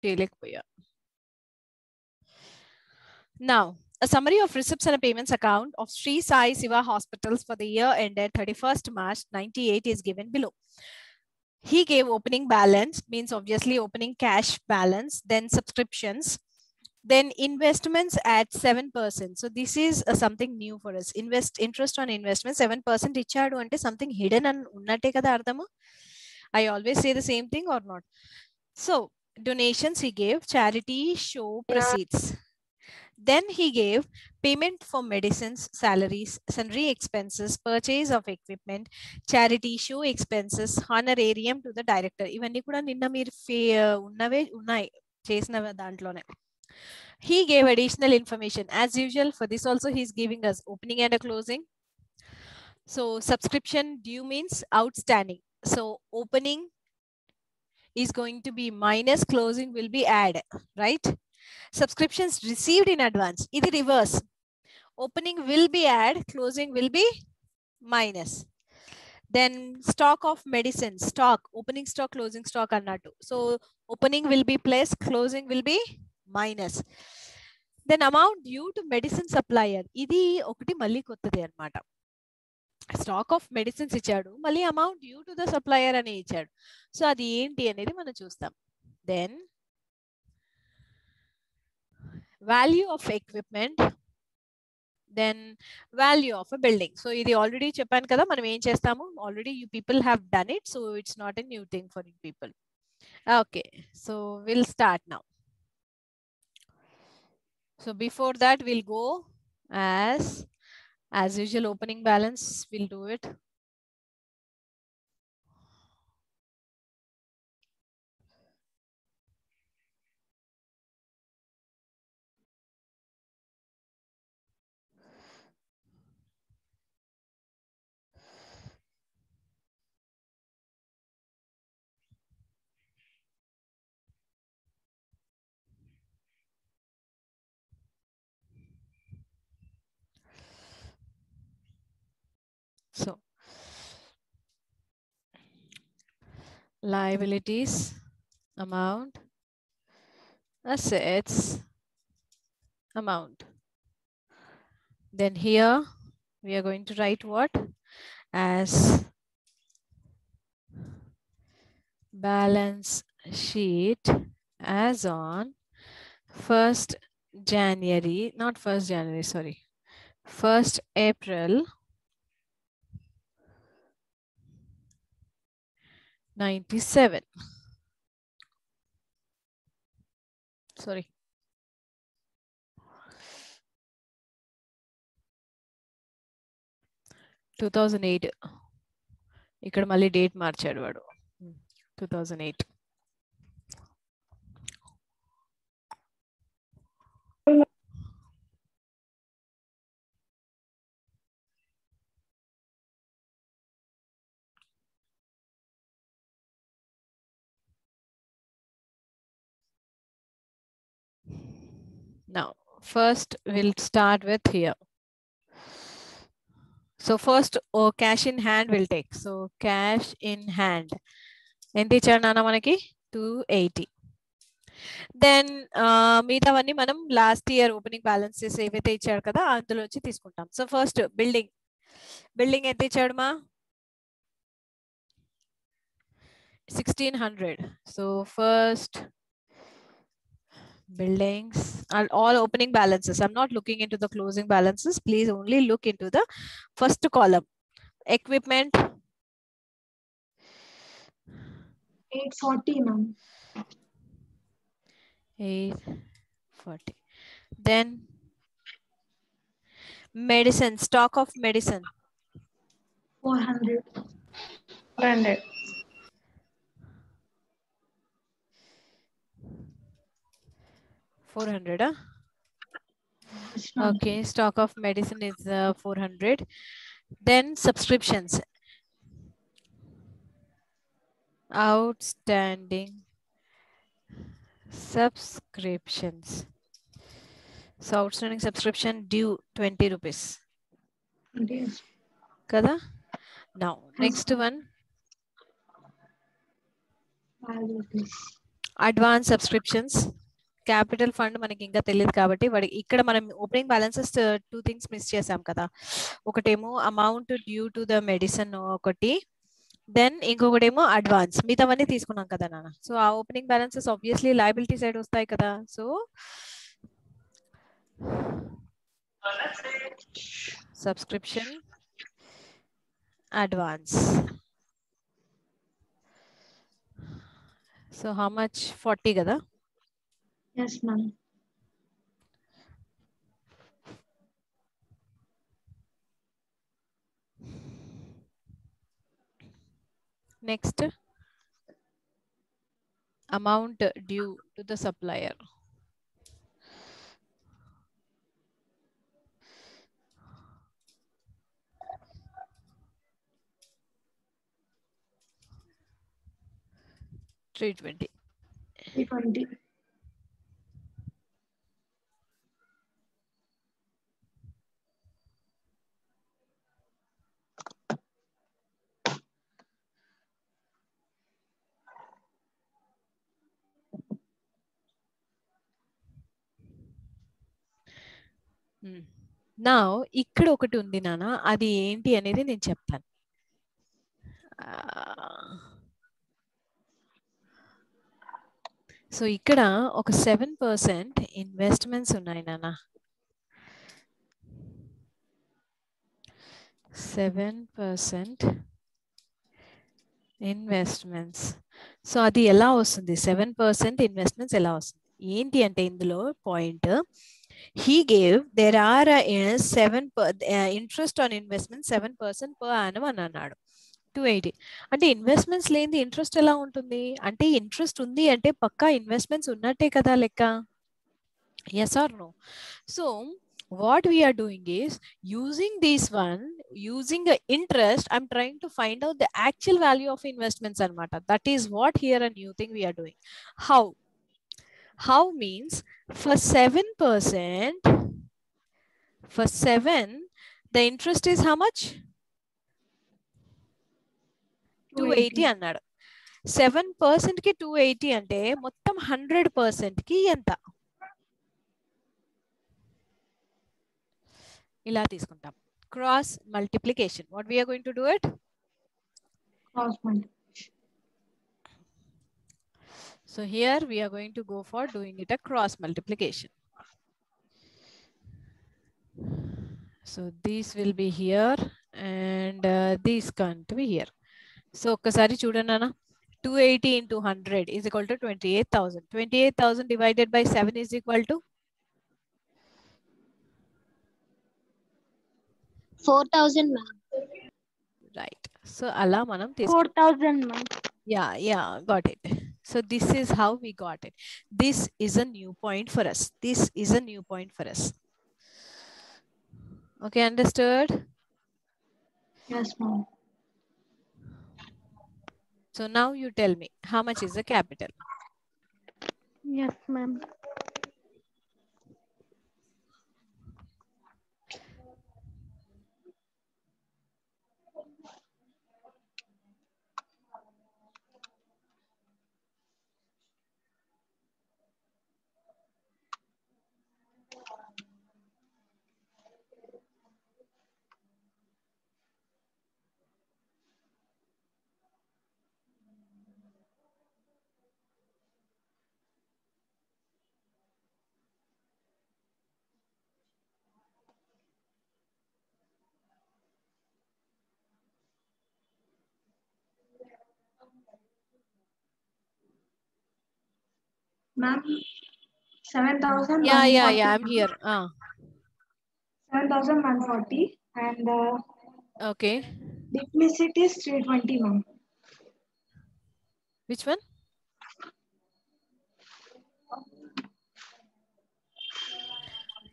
తేలేకపోయా. Now, a summary of receipts and payments account of Sri Sai Siva Hospitals for the year ended 31st March 98 is given below. He gave opening balance, means obviously opening cash balance, then subscriptions, then investments at 7%. So this is something new for us. Interest on investment 7% ichadu ante something hidden and unnate kada ardhamu. I always say the same thing or not. So donations he gave, charity show proceeds. Then he gave payment for medicines, salaries, sundry expenses, purchase of equipment, charity show expenses, honorarium to the director. ఇవన్నీ కూడా నిన్న మీరు ఉన్నవే ఉన్నాయి చేసిన దాంట్లోనే. He gave additional information as usual. For this also he is giving us opening and a closing. So subscription due means outstanding. So opening is going to be minus, closing will be add, right? Subscriptions received in advance. It is reverse. Opening will be add, closing will be minus. Then stock of medicine, stock, opening stock, closing stock annattu. So opening will be plus, closing will be minus. Then amount due to medicine supplier. Idi okati malli kottadi annamata. Stock of medicines ichadu, malli amount due to the supplier ani ichadu. So adi enti anedi manam chustam. Then value of equipment, then value of a building. So ఇది already చెప్పాను కదా మనం ఏం చేస్తాము, already you people have done it, so it's not a new thing for you people. Okay, so we'll start now. So before that we'll go as usual opening balance, we'll do it. So liabilities, amount, assets, amount. Then here we are going to write what as balance sheet as on 1st January, not 1st January, sorry, 1st April 97. Sorry. Two 2008. ఇక్కడ మళ్ళీ date మార్చాడు వాడు. 2008. Now, first we'll start with here. So first, cash in hand we'll take. So cash in hand. ఎంత ఇచ్చాడు నాన్న మనకి 280. Then మిగతావన్నీ మనం లాస్ట్ ఇయర్ ఓపెనింగ్ బ్యాలెన్సెస్ ఏవైతే ఇచ్చాడు కదా అందులోంచి తీసుకుంటాం. సో ఫస్ట్ బిల్డింగ్ ఎంత ఇచ్చాడు మా 1600. So first buildings are all opening balances. I'm not looking into the closing balances. Please only look into the first column. Equipment 840 ma'am. 840. Then medicine, stock of medicine 400. 400. Okay, stock of medicine is 400. Then subscriptions, outstanding subscriptions. So outstanding subscription due 20 rupees. Yes. Kada? Now next one, Liabilities. Advance subscriptions, capital fund మనకి ఇంకా తెలియదు కాబట్టి ఇక్కడ మనం opening balances 2 things miss చేసాం కదా. ఒకటేమో amount due to the medicine ఒకటి, దెన్ ఇంకొకటేమో అడ్వాన్స్. మిగతావన్నీ తీసుకున్నాం కదా నాన్న. సో ఆ opening balances obviously liability side వస్తాయి కదా. So subscription, advance. So how much? 40 కదా. Yes, ma'am. Next, amount due to the supplier. $320. 320. నా ఇక్కడ ఒకటి ఉంది నాన్న, అది ఏంటి అనేది నేను చెప్తాను. సో ఇక్కడ ఒక 7% ఇన్వెస్ట్మెంట్స్ ఉన్నాయి నాన్న. 7% ఇన్వెస్ట్మెంట్స్. సో అది ఎలా వస్తుంది? 7% ఇన్వెస్ట్మెంట్స్ ఎలా వస్తుంది ఏంటి అంటే, ఇందులో point he gave there are 7 interest on investment 7% per annum అని అన్నాడు. 280 అంటే ఇన్వెస్ట్మెంట్స్ లేని ఇంట్రెస్ట్ ఎలా ఉంటుంది అంటే, ఇంట్రెస్ట్ ఉంది అంటే పక్కా ఇన్వెస్ట్మెంట్స్ ఉన్నట్టే కదా లెక్క. yes or no? So what we are doing is using this one, using the interest, I'm trying to find out the actual value of investments anamata. That is what here a new thing we are doing. How means for 7%, for 7 the interest is how much? 280 అన్నాడు. 7% కి 280 అంటే మొత్తం 100% కి ఎంత? ఇలా తీసుకుంటాం. Cross multiplication. What we are going to do it? Cross multiplication. So here we are going to go for doing it a cross multiplication. So this will be here and this can't be here. So ఒకసారి చూడండి అన్న, 280 into 100 is equal to 28,000. 28,000 divided by 7 is equal to 4,000 ma'am. right. So అలా మనం 4,000 ma'am. Yeah, got it. So this is how we got it. This is a new point for us. This is a new point for us. Okay, understood? Yes, ma'am. So now you tell me, how much is the capital? Yes ma'am. Ma'am, 7,000. Yeah, I'm here. 7,140 and Okay. duplicity is 320, ma'am. Which one?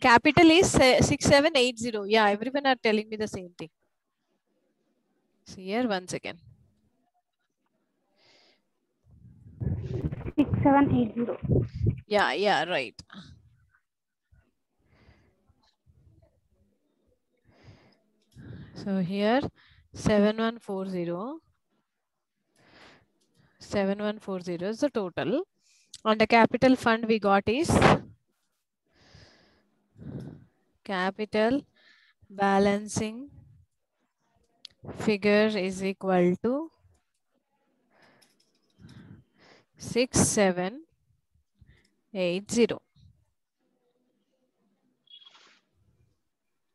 Capital is 6780. Yeah, everyone are telling me the same thing. See here once again. 6780. Yeah, right. So here 7140 is the total. On the capital fund we got is capital balancing figure is equal to 6780.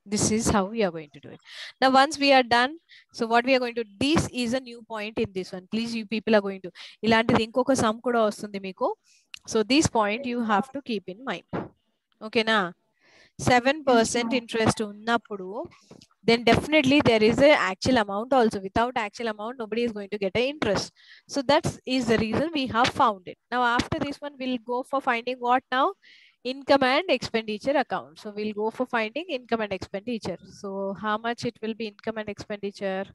This is how we are going to do it. Now, once we are done, so what we are going to, this is a new point in this one. Please, you people are going to, ilanti inkoka sum kuda vastundi meeku. So this point you have to keep in mind. Okay, na? 7% interest unnappudu, then definitely there is a actual amount also. Without actual amount, nobody is going to get an interest. So that is the reason we have found it. Now, after this one, we'll go for finding what now? Income and expenditure account. So we'll go for finding income and expenditure. So how much it will be income and expenditure?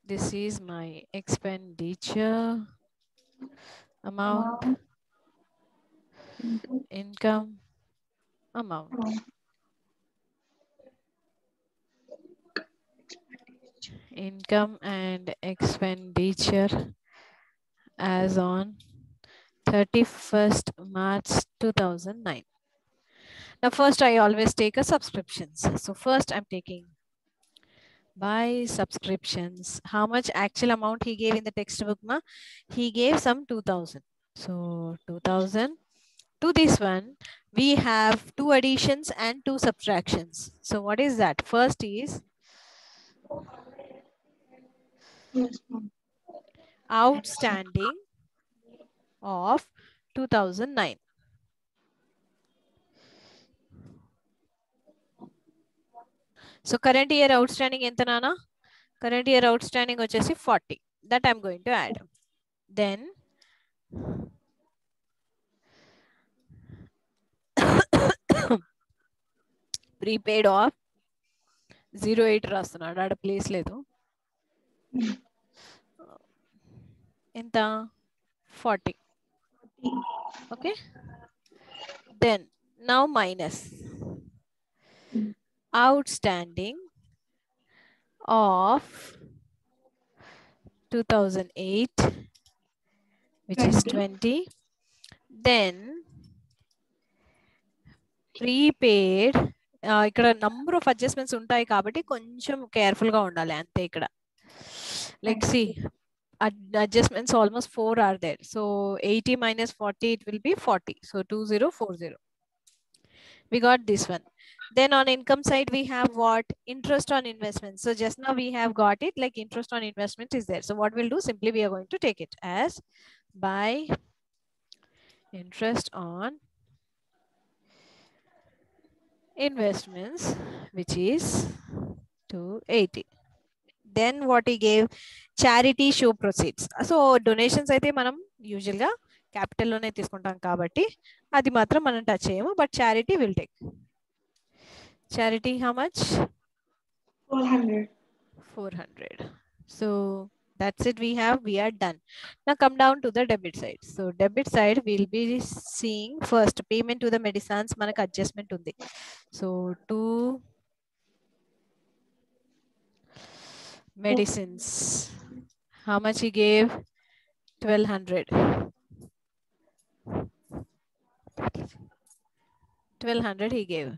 This is my expenditure amount, income amount. Income and expenditure as on 31st March 2009. Now, first I always take a subscriptions. So first I'm taking by subscriptions. How much actual amount he gave in the textbook? Ma? He gave some 2000. So 2000. To this one, we have 2 additions and 2 subtractions. So what is that? First is Yes, ma'am. outstanding of 2009. So current year outstanding enta nana? Current year outstanding vachesi 40. That I'm going to add. Then prepaid of 08 రాస్తున్నాడు ఆడ place లేదు ఎంత 40. Okay, then now minus outstanding of 2008, which is 20. Then prepaid, ఇక్కడ number of adjustments ఉంటాయి కాబట్టి కొంచెం careful గా ఉండాలి అంతే ఇక్కడ. Like see, adjustments almost 4 are there. So 80 minus 40, it will be 40. So 2040. We got this one. Then on income side, we have what? Interest on investment. So just now we have got it like interest on investment is there. So what we'll do, simply we are going to take it as by interest on investments, which is 280. Then what he gave, charity show proceeds. So donations అయితే మనం usual గా capital లోనే తీసుకుంటాం కాబట్టి అది మాత్రం మనం touch చేయము, but charity will take. Charity how much? 400. So that's it, we are done. Now come down to the debit side. So debit side we'll be seeing first payment to the medicines manaku adjustment undi. So to medicines, how much he gave? 1200. 1200 he gave.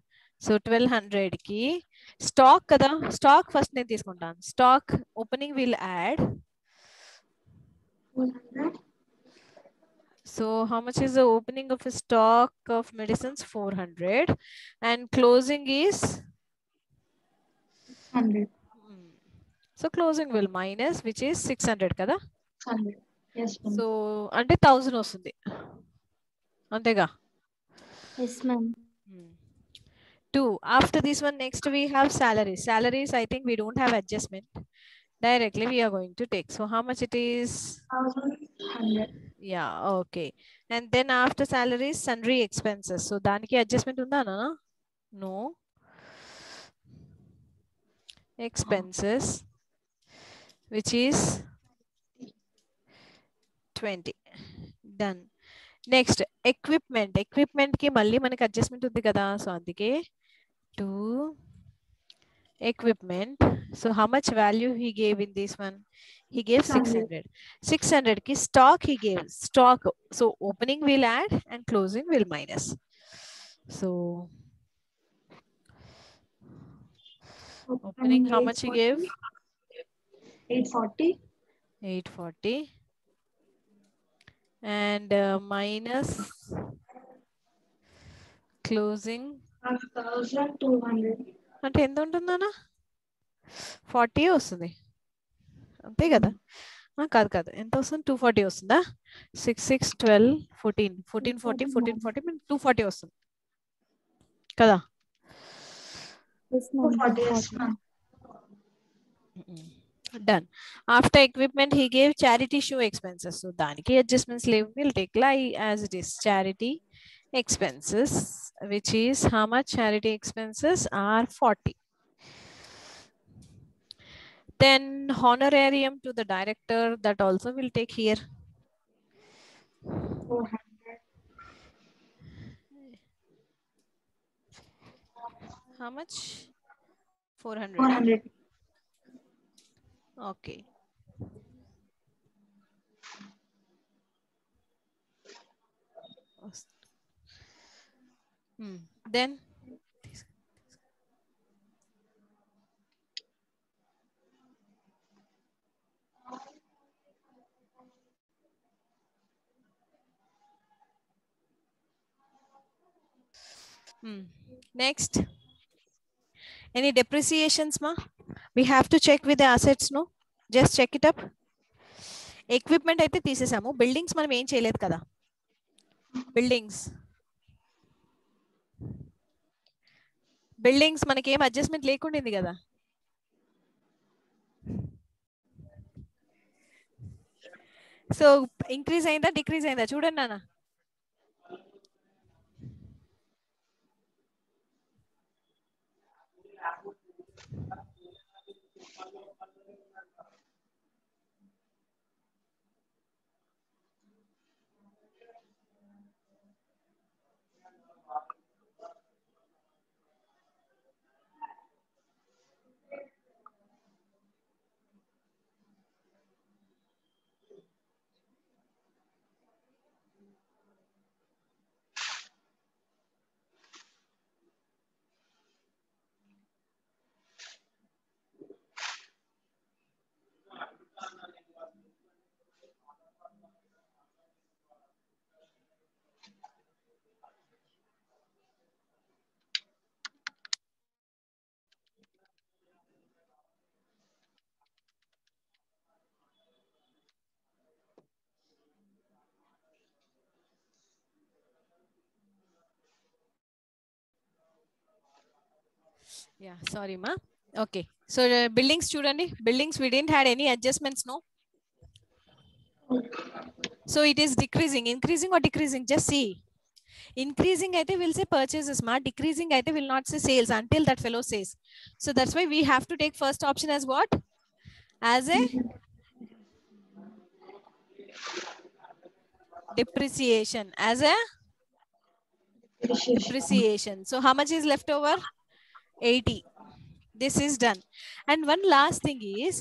So 1200 ki stock kada, stock first ne తీసుకుంటాను. Stock opening will add. 100. So how much is the opening of a stock of medicines? 400, and closing is 100. So closing will minus, which is 600 kada. 100. Yes, ma'am. So అంటే 1000 వస్తుంది అంతేగా. Yes, ma'am. 2. After this one, next we have salaries. Salaries, I think we don't have adjustment. Directly we are going to take. So how much it is? 1100. Yeah, okay. And then after salaries, sundry expenses. So దానికి adjustment ఉందా నాన్న? No. Expenses, which is 20. Done. Next, equipment. Equipment కి మళ్ళీ మనకి adjustment ఉంది కదా. So అందుకే to equipment. So how much value he gave in this one? He gave 600. 600 ki stock he gave. Stock. So opening will add and closing will minus. So opening, how much he gave? 840. 840. And minus closing. 1200. అంటే ఎంత ఉంటుందన్నా? 40 వస్తుంది అంతే కదా? కాదు కాదు, ఎంత వస్తుంది? 240 వస్తుందా? 6 6 12 14 14 40 14 40 240 వస్తుంది కదా? Yes, ma'am. 240. Yes, ma'am. Done. After equipment, he gave charity show expenses. So daniki adjustments leave will take like as it is charity expenses, which is how much? Charity expenses are 40. Then honorarium to the director, that also will take here. 400. How much? 400. 400. Okay. Then next, any depreciations ma? We have to check with the assets, no? Just check it up. Equipment అయితే తీసేసాము, buildings మనం ఏం చేయలేదు కదా. Buildings మనకి ఏం adjustment లేకుండింది కదా. So increase అయిందా decrease అయిందా చూడండి నాన్న. Yeah, sorry ma. Okay, so buildings చూడండి, buildings we didn't had any adjustments, no? So it is decreasing, increasing or decreasing? Just see. Increasing aithe will say purchases ma, decreasing aithe will not say sales until that fellow says. So that's why we have to take first option as what? As a depreciation. As a depreciation. So how much is left over? 80. This is done. And one last thing is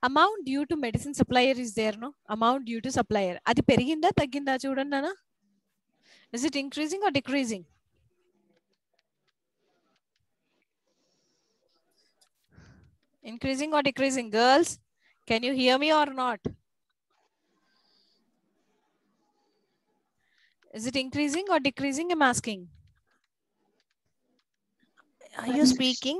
amount due to medicine supplier is there, no? Amount due to supplier. Adi periginda tagginda chudandi nana. Is it increasing or decreasing? Increasing or decreasing? Girls, can you hear me or not? Is it increasing or decreasing? I'm asking. Are you speaking?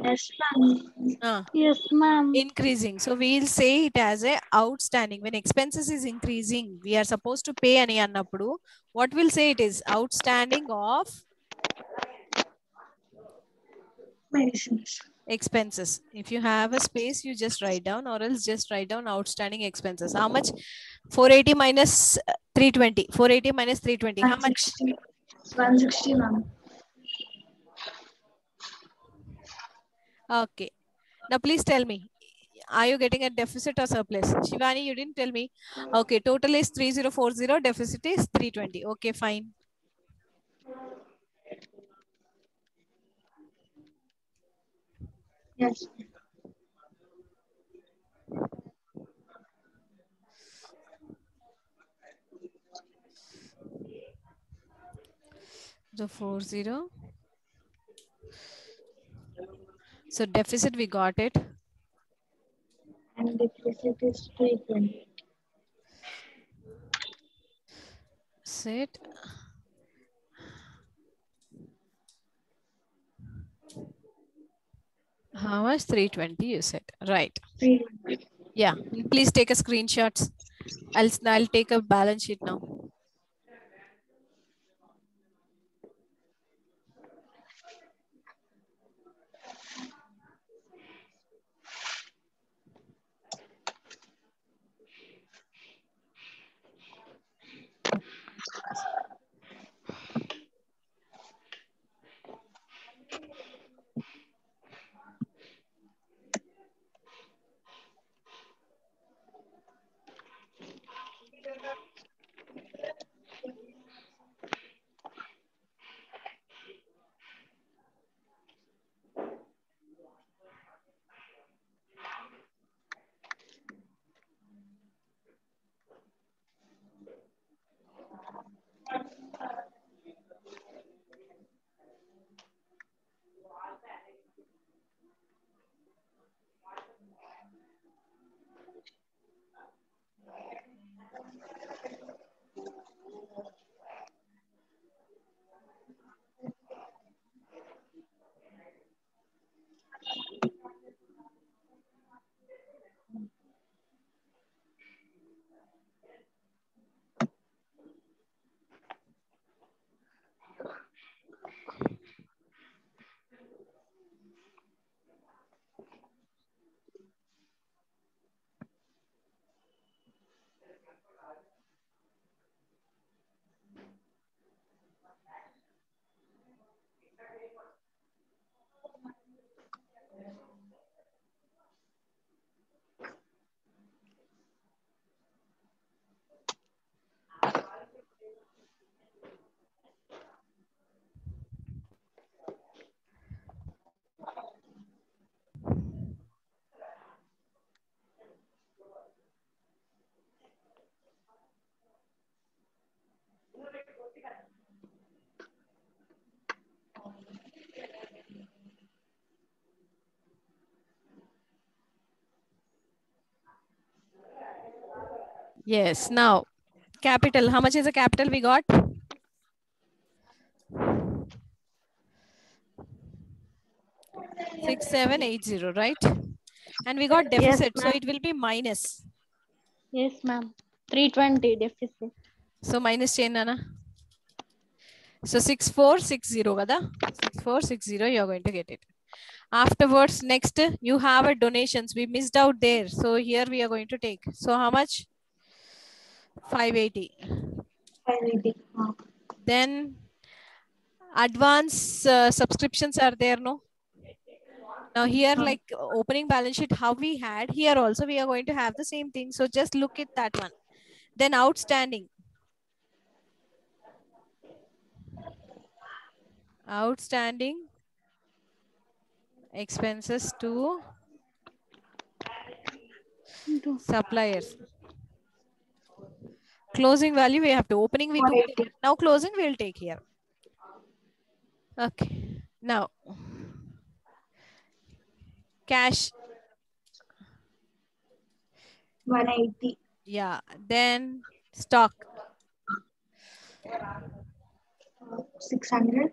Yes, ma'am. Yes, ma'am. Increasing. So we'll say it as a outstanding. When expenses is increasing, we are supposed to pay ani annappudu. What will say it is? Outstanding of Medicines. expenses. If you have a space, you just write down, or else just write down outstanding expenses. How much? 480 minus 320. 480 minus 320. How much? 160, ma'am. Okay. Now please tell me, are you getting a deficit or surplus? Shivani, you didn't tell me. Okay, total is 3040, deficit is 320. Okay, fine. Yes. So 40. So deficit, we got it. And deficit is 320. Sit. How much? 320, you said. Right. 320. Yeah. Please take a screenshot. I'll take a balance sheet now. Yes. Now, capital. How much is the capital we got? 6780, right? And we got deficit, so it will be minus. Yes, ma'am. 320 deficit. So minus chain, Nana. So 6460, kada? 6460, you're going to get it. Afterwards, next, you have a donations. We missed out there. So here we are going to take. So how much? 580. 580. Then advance subscriptions are there, no? Now here, like opening balance sheet, how we had, here also we are going to have the same thing. So just look at that one. Then outstanding. Outstanding expenses to suppliers. Closing value we have to. Opening we took. Now closing we'll take here. Okay. Now cash. 180. Yeah. Then stock. 600.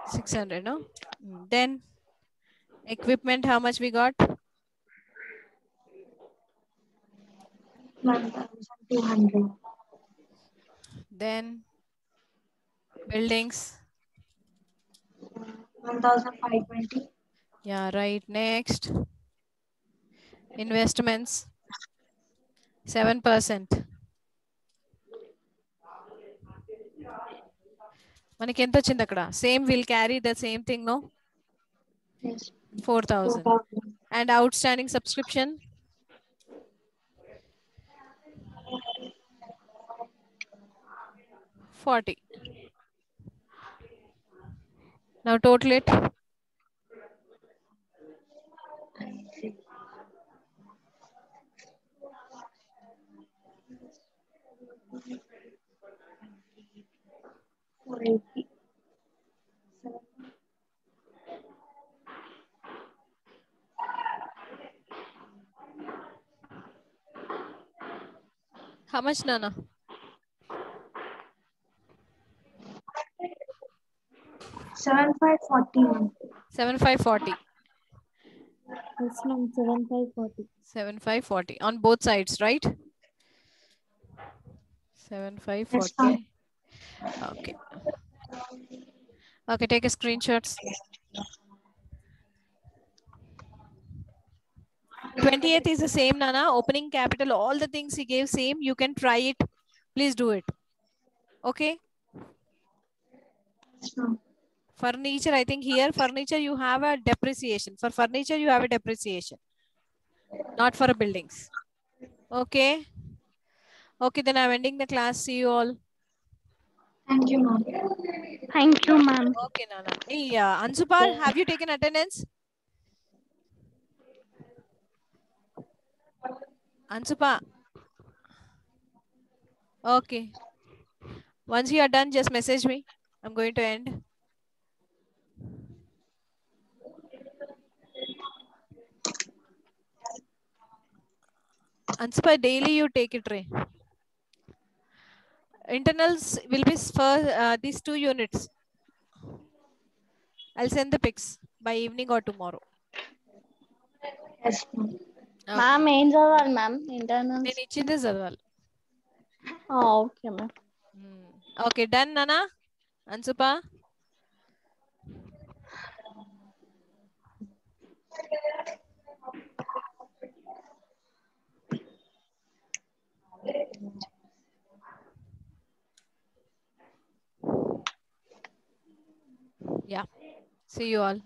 600, no? Then equipment, how much we got? 1200. Then buildings. 1,520. Yeah, right. Next. Investments. 7%. మనకి ఎంత వచ్చింది అక్కడ? Same, we'll carry the same thing, no? Yes. 4,000. 4,000. And outstanding subscription? 40. Now total it. $480. How much, Nana? 7,540. 7,540. Yes, ma'am. 7,540. 7,540 on both sides, right? Yes, 7,540. Okay. Okay, take a screenshots. 28th is the same, Nana. Opening capital, all the things he gave same. You can try it. Please do it. Okay. Yes, ma'am. Furniture, I think here furniture you have a depreciation. For furniture you have a depreciation. Not for buildings. Okay. Okay, then I'm ending the class. See you all. Thank you, ma'am. Thank you, ma'am. Okay, Nana. Hey, Ansupal, have you taken attendance? Ansupa. Okay. Once you are done, just message me. I'm going to end. Ansupa, daily you take it, Ray. Internals will be for these 2 units. I'll send the pics by evening or tomorrow. Yes, ma'am. Okay. Ma'am, ఏం చదవాలి ma'am internals? నేను ఇచ్చిందే చదవాలి. Okay ma'am. Okay, done, Nana? Ansupa? Yeah. See you all.